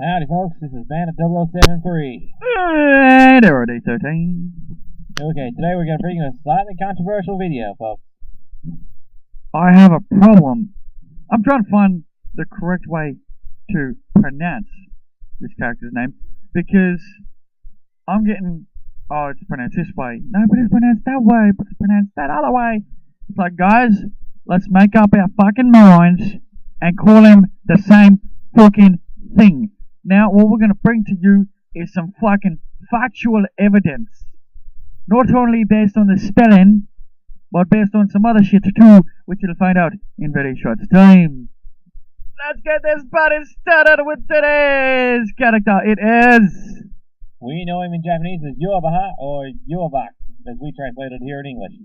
Howdy, folks. This is Bandit 0073. And already 13. Okay, today we're going to bring you a slightly controversial video, folks. I have a problem. I'm trying to find the correct way to pronounce this character's name because I'm getting, oh, it's pronounced this way. No, but it's pronounced that way, but it's pronounced that other way. It's like, guys, let's make up our fucking minds and call him the same fucking thing. Now, what we're going to bring to you is some fucking factual evidence. Not only based on the spelling, but based on some other shit too, which you'll find out in very short time. Let's get this party started with today's character. It is... We know him in Japanese as Yuha or Yuha, as we translate it here in English.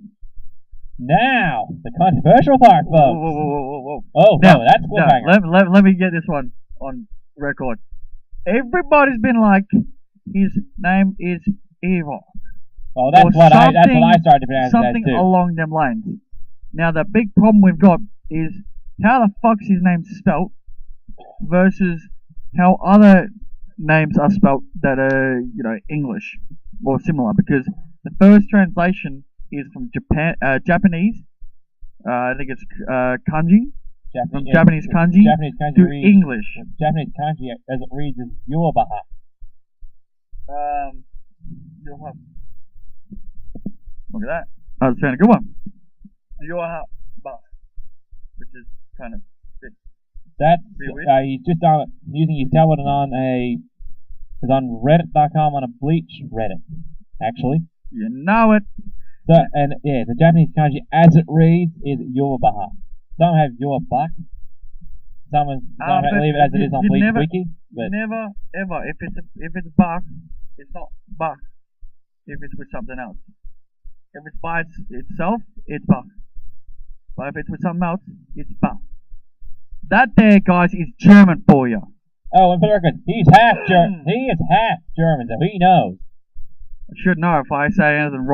Now, the controversial part, folks. Whoa. Oh, now, no, that's cliffhanger. let me get this one on record. Everybody's been like, his name is Evil. Oh, that's what I started to pronounce something that too. Along them lines. Now, the big problem we've got is how the fuck's his name spelt versus how other names are spelt that are, English or similar. Because the first translation is from Japanese. I think it's kanji. Japanese kanji to reads, English. Japanese kanji as it reads is Yuha. Look at that. I just found a good one. Yuha, which is kind of good. That's he's just using his tablet it's on Reddit.com on a Bleach Reddit, actually. You know it. So and yeah, the Japanese kanji as it reads is Yuha. Some have Bach. Some leave it as it is on Bleach Wiki. But never ever if it's Bach, it's not Bach. If it's with something else. If it's by itself, it's Bach. But if it's with something else, it's Bach. That there, guys, is German for you. Oh, and for the record, he's half German. He is half German, so he knows. I should know if I say anything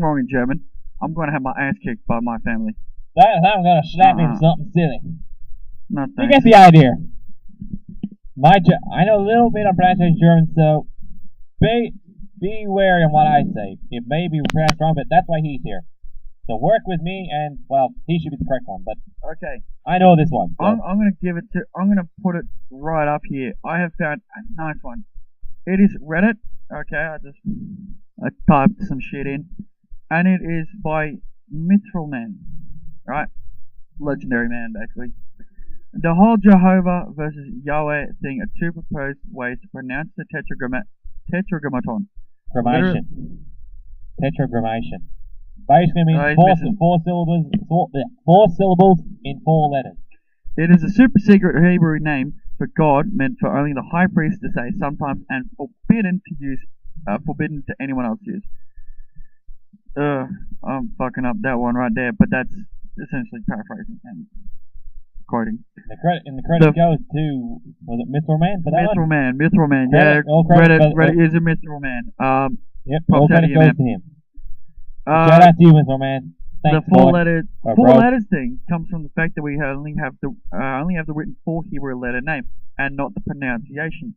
wrong in German, I'm going to have my ass kicked by my family. I'm going to slap him something silly. No, you get the idea. I know a little bit of pronunciation German, so be wary on what I say. It may be pronounced wrong, but that's why he's here. So work with me, and well, he should be the correct one. But okay, I know this one. So. I'm going to put it right up here. I have found a nice one. It is Reddit. Okay, I typed some shit in, and it is by Mithril Man. Right, legendary man, basically. The whole Jehovah versus Yahweh thing are two proposed ways to pronounce the Tetragrammaton. Tetragrammaton. Basically means four syllables in 4 letters. It is a super secret Hebrew name for God, meant for only the high priest to say sometimes, and forbidden to anyone else to use. I'm fucking up that one right there, but that's essentially paraphrasing and quoting. The credit goes to, was it Mithril Man? Mithril Man, yeah. Reddit is a Mithril Man. Yep, all credit goes to him. Shout out to you, Mithril Man. Thanks, the four letters thing comes from the fact that we only have the written 4 Hebrew letter name and not the pronunciation.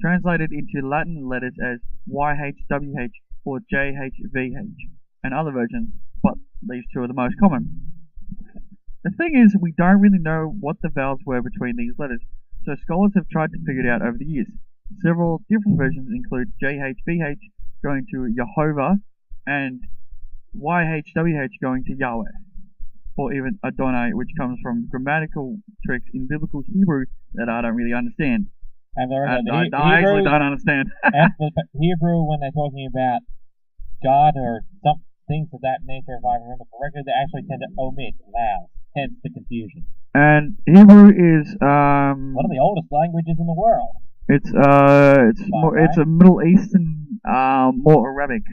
Translated into Latin letters as YHWH or JHVH and other versions, but these two are the most common. The thing is, we don't really know what the vowels were between these letters, so scholars have tried to figure it out over the years. Several different versions include JHVH going to Jehovah and YHWH going to Yahweh, or even Adonai, which comes from grammatical tricks in biblical Hebrew that I don't really understand. I actually don't understand. Hebrew, when they're talking about God or some things of that nature, if I remember correctly, they actually tend to omit vowels, hence the confusion. And Hebrew is one of the oldest languages in the world. It's a Middle Eastern, more Arabic.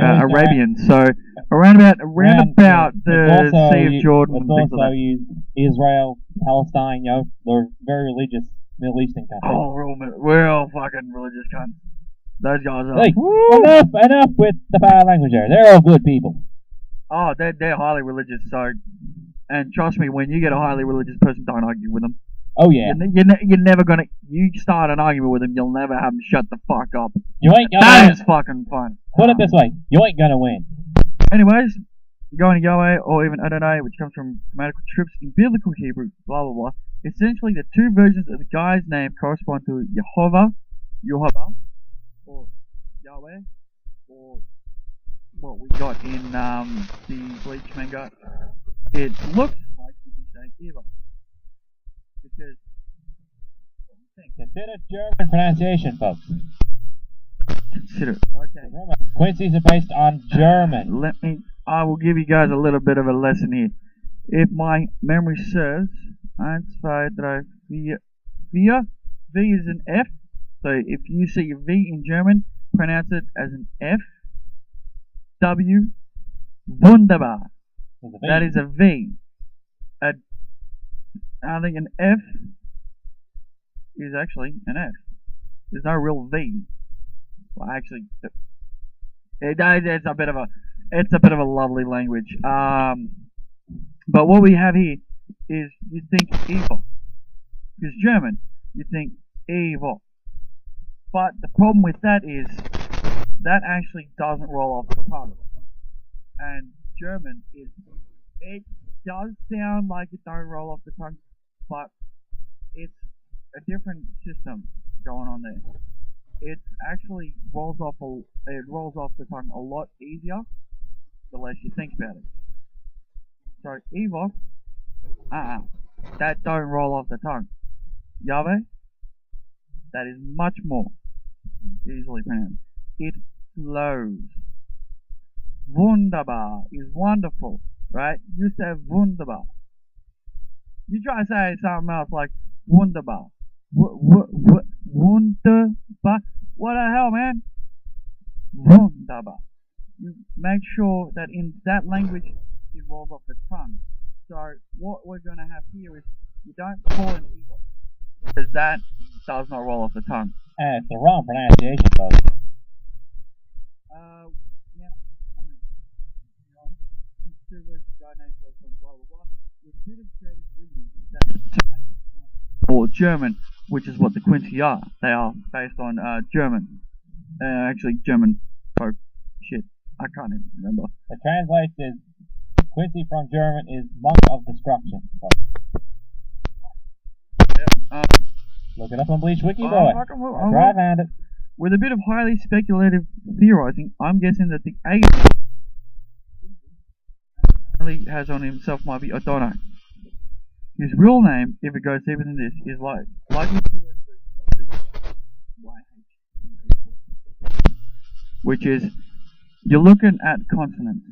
Arabian, so around about the Sea of Jordan. It's also used Israel, Palestine, they're very religious Middle Eastern countries. Oh, real fucking religious cunts. Those guys are. Enough with the foul language there. They're all good people. Oh, they're highly religious. So, and trust me, when you get a highly religious person, don't argue with them. Oh yeah. You're never gonna. You start an argument with him, you'll never have him shut the fuck up. You ain't gonna That win. is fucking fun. Put it this way, you ain't gonna win. Anyways, going to Yahweh or even Adonai, which comes from grammatical trips in biblical Hebrew, blah blah blah. Essentially, the two versions of the guy's name correspond to Yehovah, or Yahweh, or what we got in the Bleach manga. It looks like you'd be saying Eva. Because, what do you think? Consider German pronunciation, folks. Consider. Okay. Remember, Quincy's are based on German. I will give you guys a little bit of a lesson here. If my memory serves, 1, 2, 3, 4. V is an F. So if you see a V in German, pronounce it as an F. W. Wunderbar. That is a V. I think an F is actually an F. There's no real V. Well, actually, it's a bit of a lovely language. But what we have here is you think evil, because German, you think evil. But the problem with that is that actually doesn't roll off the tongue. And German it does sound like it don't roll off the tongue, but it's a different system going on there. It actually rolls off the tongue a lot easier the less you think about it. So Eva, that don't roll off the tongue. Yahweh, that is much more easily pronounced. It flows. Wunderbar is wonderful, right? You say wunderbar. You try to say something else like wunderbar. Wunderbar. What the hell, man? Wunderbar. You make sure that in that language it rolls off the tongue. So what we're going to have here is you don't call it evil, because that does not roll off the tongue. And it's the wrong pronunciation, folks. Yeah. I mean, consider this guy named blah blah blah. With a bit of creativity, to make it sound or German, which is what the Quincy are. They are based on German. Actually, German folk shit. I can't even remember. The translation is Quincy from German is monk of destruction. Yeah. Look it up on Bleach Wiki, boy. I found it. With a bit of highly speculative theorizing, I'm guessing that the A has on himself might be Adonai. His real name, if it goes deeper than this, is likely to be of the YHWH, which is, you're looking at consonants.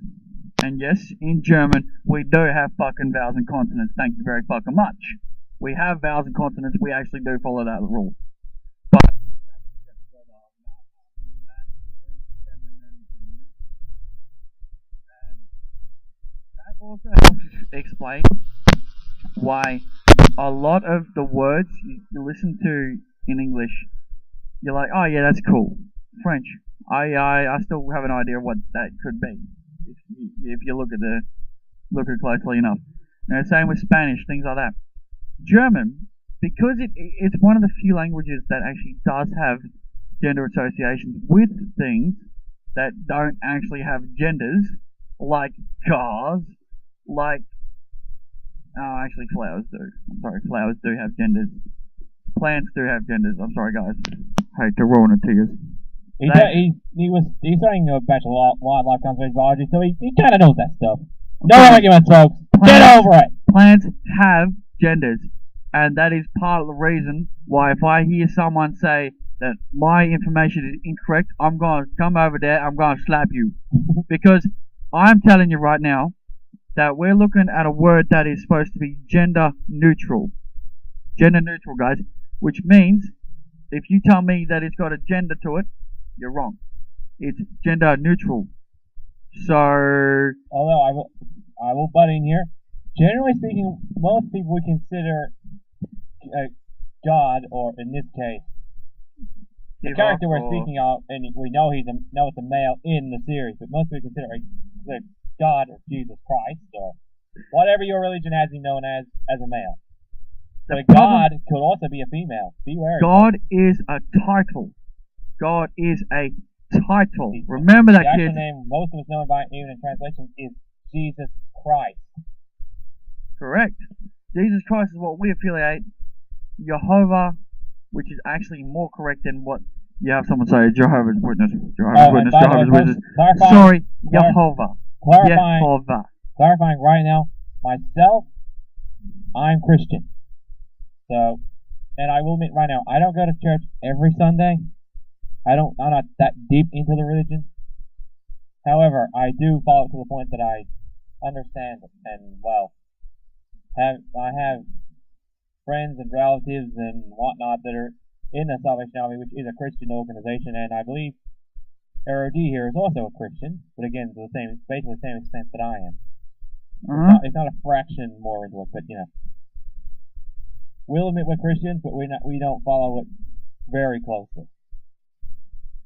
And yes, in German, we do have fucking vowels and consonants, thank you very fucking much. We have vowels and consonants, we actually do follow that rule. But that also helps explain why a lot of the words you listen to in English, you're like, oh yeah, that's cool. French, I still have an idea of what that could be if you look at closely enough. Same with Spanish, things like that. German, because it's one of the few languages that actually does have gender associations with things that don't actually have genders, like cars, like actually flowers do. I'm sorry, flowers do have genders. Plants do have genders. I'm sorry, guys. Hate to ruin it to you. He's studying a Bachelor of Wildlife Conservation Biology, so he kind of knows that stuff. No arguments, folks. Get over it. Plants have genders, and that is part of the reason why if I hear someone say that my information is incorrect, I'm going to come over there, I'm going to slap you. Because I'm telling you right now that we're looking at a word that is supposed to be gender neutral. Gender neutral, guys. Which means, if you tell me that it's got a gender to it, you're wrong. It's gender neutral. So, although I will butt in here. Generally speaking, most people would consider God, or in this case, the character we're speaking of, and we know it's a male in the series, but most people consider God or Jesus Christ or whatever your religion has him known as a male. But God could also be a female. Beware. God is a title. God is a title. Remember that, kids. The kid. actual name most of us know by even in translation is Jesus Christ. Correct. Jesus Christ is what we affiliate. Jehovah, which is actually more correct than what you have someone say, Jehovah's Witness. Jehovah's Witness. Sorry, Jehovah. Clarifying right now, myself, I'm Christian. So, and I will admit right now, I don't go to church every Sunday. I'm not that deep into the religion. However, I do follow it to the point that I understand it, and well, I have friends and relatives and whatnot that are in the Salvation Army, which is a Christian organization, and I believe ROD here is also a Christian, but again, to basically the same extent that I am. It's not a fraction more into it, but you know, we'll admit we're Christians, but we don't follow it very closely.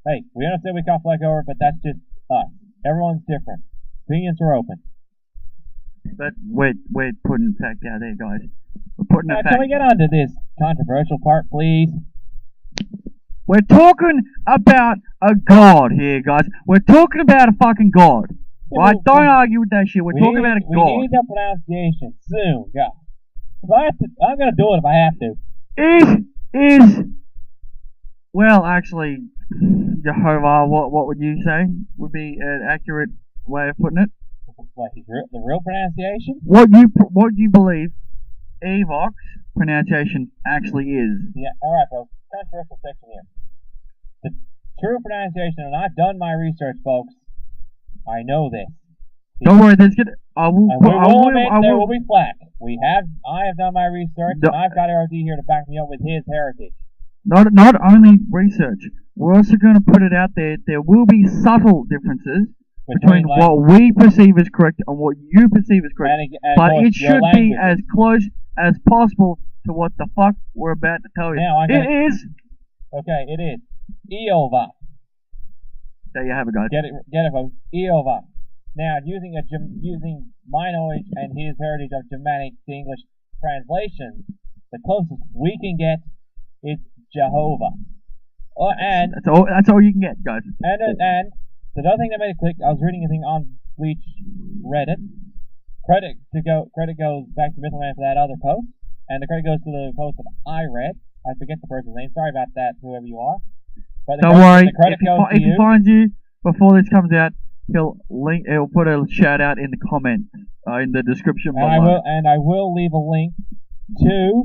Hey, we understand we can't flag over, but that's just us. Everyone's different. Opinions are open. But we're putting fact out there, guys. We're putting a fact. Can we get on to this controversial part, please? We're talking about a god here, guys. We're talking about a fucking god. Yeah, right? Don't argue with that shit. We're talking about a god. We need the pronunciation soon, God. I'm gonna do it if I have to. Well, actually, Jehovah, what would you say would be an accurate way of putting it? What, the real pronunciation? What you believe Evox pronunciation actually is? Yeah, alright, folks. Controversial section here. The true pronunciation, and I've done my research, folks. I know this. Don't worry, there will be flack. I have done my research, and I've got RD here to back me up with his heritage. Not only research, we're also going to put it out there. There will be subtle differences between what we perceive as correct and what you perceive as correct, but it should be as close as possible to what the fuck we're about to tell you. It is. Okay, it is. Eova. There you have it, guys. Get it, folks. Eova. Now, using my knowledge and his heritage of Germanic to English translation, the closest we can get is Jehovah. And that's all you can get, guys. And the other thing that made it click, I was reading a thing on Bleach Reddit. Credit goes back to Mythleman for that other post, and the credit goes to the post that I read. I forget the person's name. Sorry about that, whoever you are. But don't worry. If he finds you before this comes out, he'll put a shout out in the comments in the description below. And I will leave a link to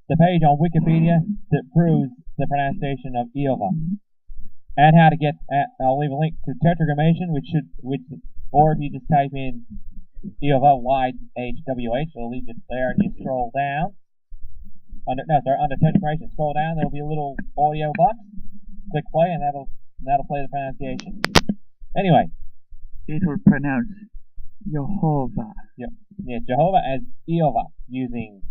the page on Wikipedia that proves the pronunciation of Eova. And how to get, I'll leave a link to Tetragrammaton, or if you just type in Eova, YHWH, it'll lead you there, and you scroll down. Under Tetragrammaton, scroll down, there'll be a little audio box. Click play, and that'll play the pronunciation. Anyway. It will pronounce Jehovah. Yep. Yeah, Jehovah as Eova, using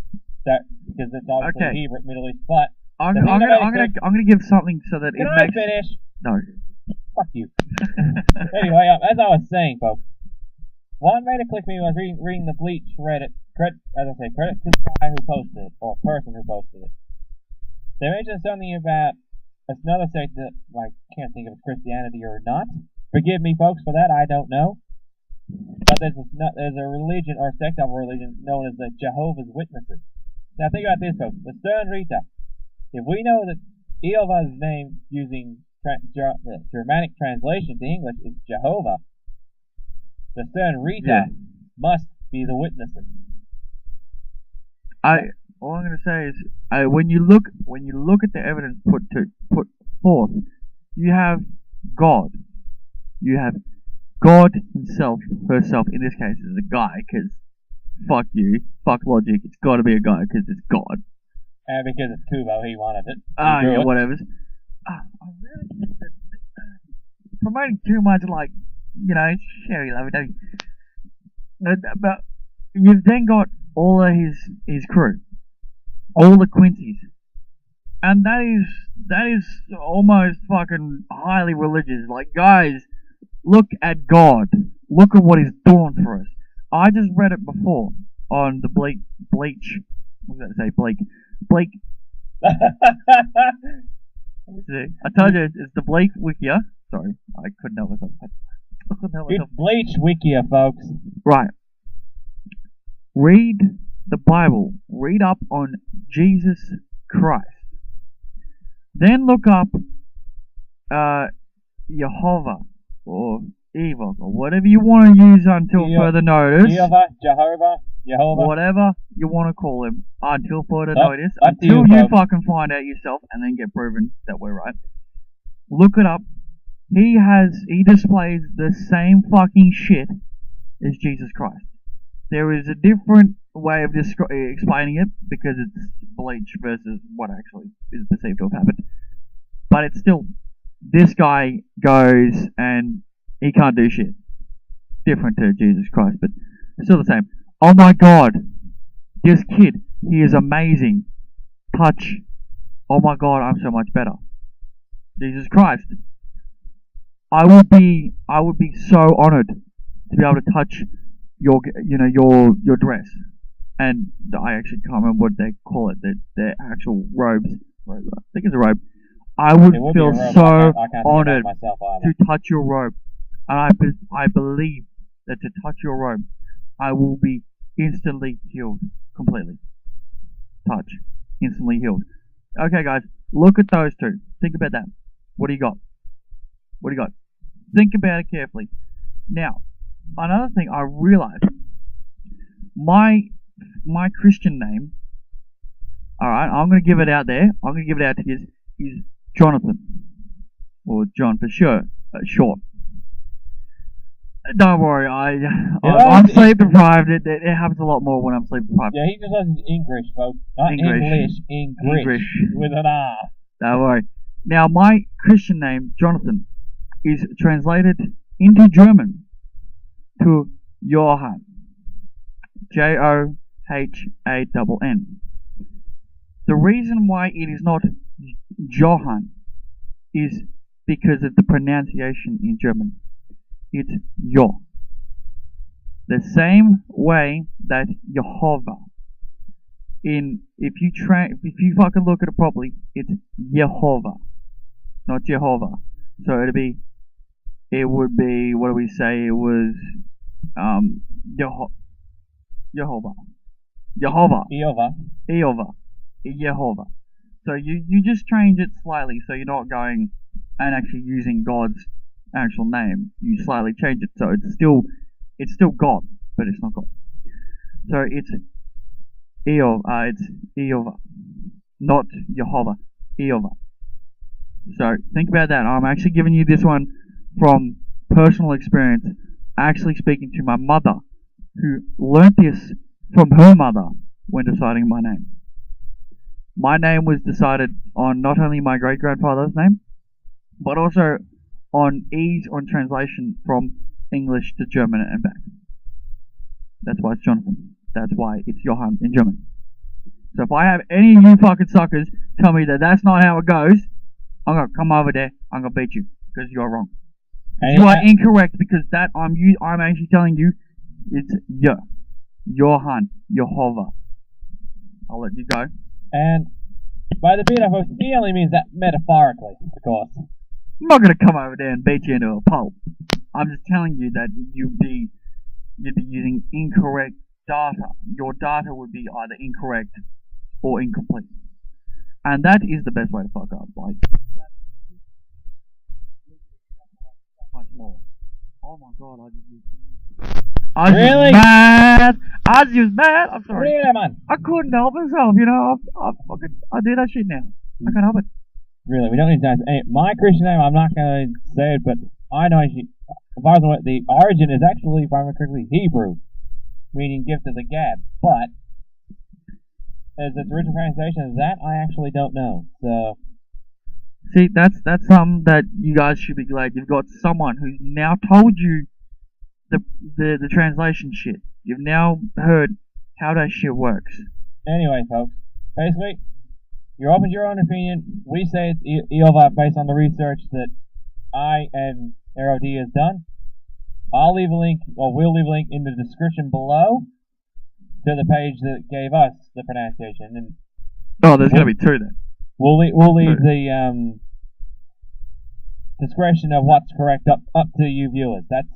that, because it's obviously Hebrew, Middle East, but I'm gonna give something so that it makes... Can I finish? No. Fuck you. Anyway, as I was saying, folks, what made it click me was reading the Bleach Reddit. Credit to the guy who posted it, or person who posted it. They mentioned something about another sect that I can't think if it's Christianity or not. Forgive me, folks, for that. I don't know. But there's a religion or sect of a religion known as the Jehovah's Witnesses. Now think about this, folks. The Stern Rita. If we know that Eova's name using Germanic translation to English is Jehovah, the Stern Rita must be the witnesses. All I'm gonna say is, when you look at the evidence put forth, you have God. You have God himself, herself. In this case, is a guy, because fuck you, fuck logic. It's got to be a guy because it's God. And because it's Kubo, he wanted it. Yeah, whatever. I really think that promoting too much, like, Sherry lovey-dovey. But you've then got all of his crew, all the Quincy's, and that is almost fucking highly religious. Like, guys, look at God. Look at what he's doing for us. I just read it before on the Bleach was going to say Blake. Blake. I told you it's the Blake Wikia. Sorry, I couldn't help myself. It's Bleach Wikia, folks. Right. Read the Bible. Read up on Jesus Christ. Then look up Jehovah or Eva or whatever you want to use until further notice. Jehovah, whatever you want to call him until further notice. Until you fucking find out yourself and then get proven that we're right. Look it up. He displays the same fucking shit as Jesus Christ. There is a different way of explaining it because it's Bleach versus what actually is perceived to have happened. But it's still, this guy goes and he can't do shit. Different to Jesus Christ, but still the same. Oh my god, this kid, he is amazing. Touch. Oh my god, I'm so much better. Jesus Christ. I would be so honored to be able to touch your dress, and I actually can't remember what they call it. Their actual robes. I think it's a robe. I would feel so honored to touch your robe, and I believe that to touch your robe, I will be instantly healed completely. Touch, instantly healed. Okay, guys, look at those two. Think about that. What do you got? What do you got? Think about it carefully. Now, another thing I realized, my Christian name, alright, I'm going to give it out there, I'm going to give it out to you, is Jonathan. Or John for sure, short. Don't worry, I'm sleep deprived. It happens a lot more when I'm sleep deprived. Yeah, he just listens English, folks. Not English. With an R. Don't worry. Now, my Christian name, Jonathan, is translated into German to Johann. Johhann. The reason why it is not Johann is because of the pronunciation in German. It's Jo. The same way that Jehovah. If you fucking look at it properly, it's Jehovah, not Jehovah. So it would be, what do we say? It was Jehovah. So you just change it slightly, so you're not going and actually using God's actual name. You slightly change it, so it's still God, but it's not God. So it's Jehovah, not Jehovah. Jehovah. So think about that. I'm actually giving you this one from personal experience, actually speaking to my mother, who learnt this from her mother when deciding my name. My name was decided on not only my great-grandfather's name, but also on ease on translation from English to German and back. That's why it's Jonathan. That's why it's Johann in German. So if I have any of you fucking suckers tell me that that's not how it goes, I'm gonna come over there, I'm gonna beat you, because you're wrong. You are incorrect, because that I'm actually telling you, it's Johann, Jehovah. I'll let you go. And by the beat of host, he only means that metaphorically, of course. I'm not gonna come over there and beat you into a pulp. I'm just telling you that you'd be using incorrect data. Your data would be either incorrect or incomplete. And that is the best way to fuck up. Like, much more. Oh my god, I just really? I was just mad. I'm sorry. Really, man? I couldn't help myself, you know. I do that shit now. I can't help it. Really, we don't need to answer. Hey, my Christian name, I'm not going to say it, but I know the origin is actually, if I remember correctly, Hebrew, meaning gift of the gab. But as its original pronunciation is that, I actually don't know. So, see, that's something that you guys should be glad you've got someone who's now told you the translation shit. You've now heard how that shit works. Anyway, folks, basically, you're open to your own opinion. We say it's Jehovah based on the research that I and ROD has done. I'll leave a link, or we'll leave a link in the description below to the page that gave us the pronunciation, and there's going to be two then. We'll leave the discretion of what's correct up to you viewers. That's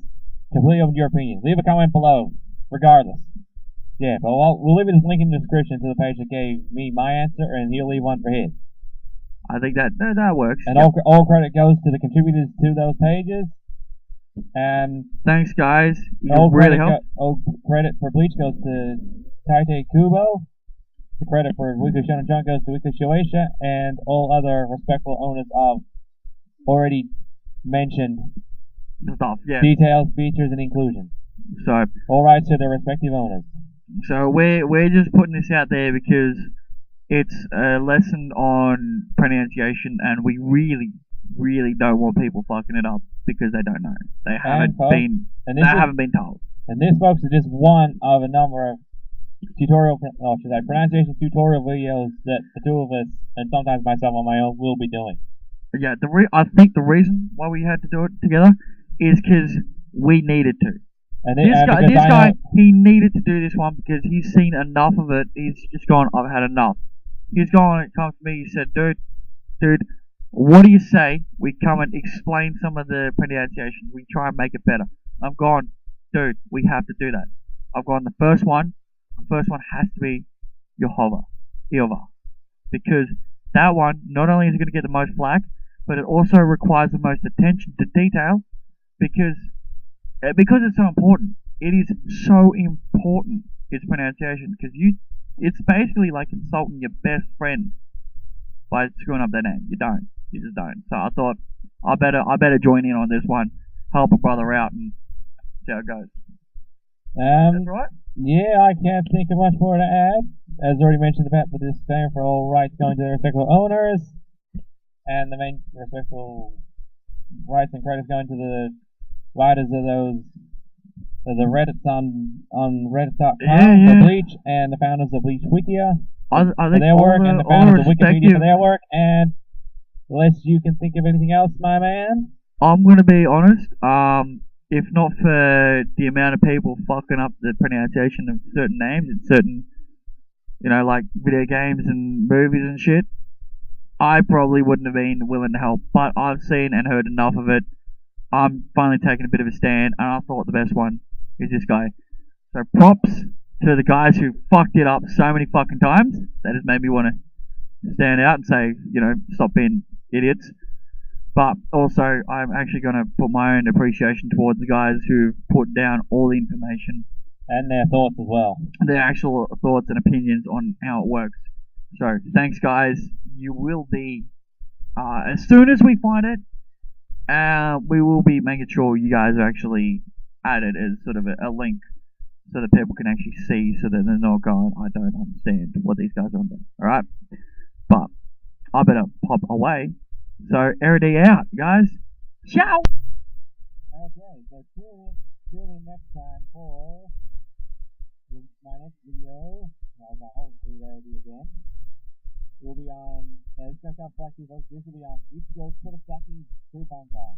completely up to your opinion. Leave a comment below, regardless. Yeah, but we'll leave a link in the description to the page that gave me my answer, and he'll leave one for his. I think that works. And all credit goes to the contributors to those pages. And thanks, guys. All credit for Bleach goes to Taite Kubo. The credit for Weekly Shonen Jump goes to YHWH, and all other respectful owners of already mentioned stuff. Yeah. Details, features, and inclusions. So all rights to their respective owners. So we're just putting this out there because it's a lesson on pronunciation, and we really don't want people fucking it up because they don't know. They haven't been told. And this, folks, is just one of a number of pronunciation tutorial videos that the two of us, and sometimes myself on my own, will be doing. Yeah, I think the reason why we had to do it together is because we needed to. And this guy, he needed to do this one because he's seen enough of it. He's just gone, I've had enough. He's gone and come to me, he said, dude, what do you say we come and explain some of the pronunciation? We try and make it better. I'm gone, dude, we have to do that. I've gone, the first one has to be YHWH, because that one, not only is it going to get the most flack, but it also requires the most attention to detail, because it's so important. It is so important, its pronunciation, because it's basically like insulting your best friend by screwing up their name. You just don't. So I thought I better join in on this one, help a brother out, and see how it goes. That's right. Yeah, I can't think of much more to add. As already mentioned about the disclaimer for all rights going to their respectful owners, and the main respectful rights and credits going to the writers of the Reddits on Reddit.com for Bleach, and the founders of Bleach Wikia for their work, and the founders of Wikipedia for their work, and unless you can think of anything else, my man. I'm going to be honest, if not for the amount of people fucking up the pronunciation of certain names in certain, like video games and movies and shit, I probably wouldn't have been willing to help, but I've seen and heard enough of it. I'm finally taking a bit of a stand, and I thought the best one is this guy. So props to the guys who fucked it up so many fucking times. That has made me want to stand out and say, stop being idiots. But also, I'm actually going to put my own appreciation towards the guys who put down all the information. And their thoughts as well. Their actual thoughts and opinions on how it works. So, thanks guys. You will be, as soon as we find it, we will be making sure you guys are actually added as sort of a link so that people can actually see, so that they're not going, I don't understand what these guys are on there. Alright? But I better pop away. So, Erity out, guys. Ciao! Okay, so tune in next time for my next video. My home video again. We'll be on, it's going to sound flashy, folks. This will be on Ichigo Kurosaki Kubankai.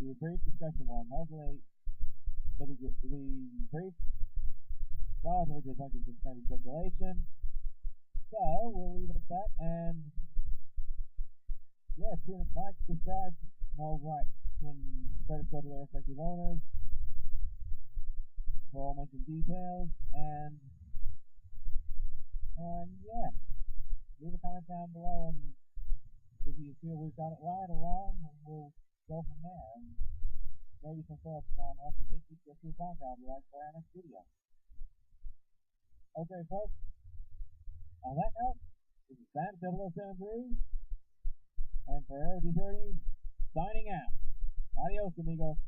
The brief discussion one. Hopefully, the brief, relatively just like it's kind of speculation. So, we'll leave it at that, and yeah, tune in, like, subscribe, all right, and credits go to their respective owners for all mentioned details, and yeah. Leave a comment down below, and if you feel we've got it right or wrong, and we'll go from there. And maybe some thoughts on what you think your true Bach will be like for our next video. Okay, folks. On that note, this is Sam 0073, and for Erity 30, signing out. Adios, amigos.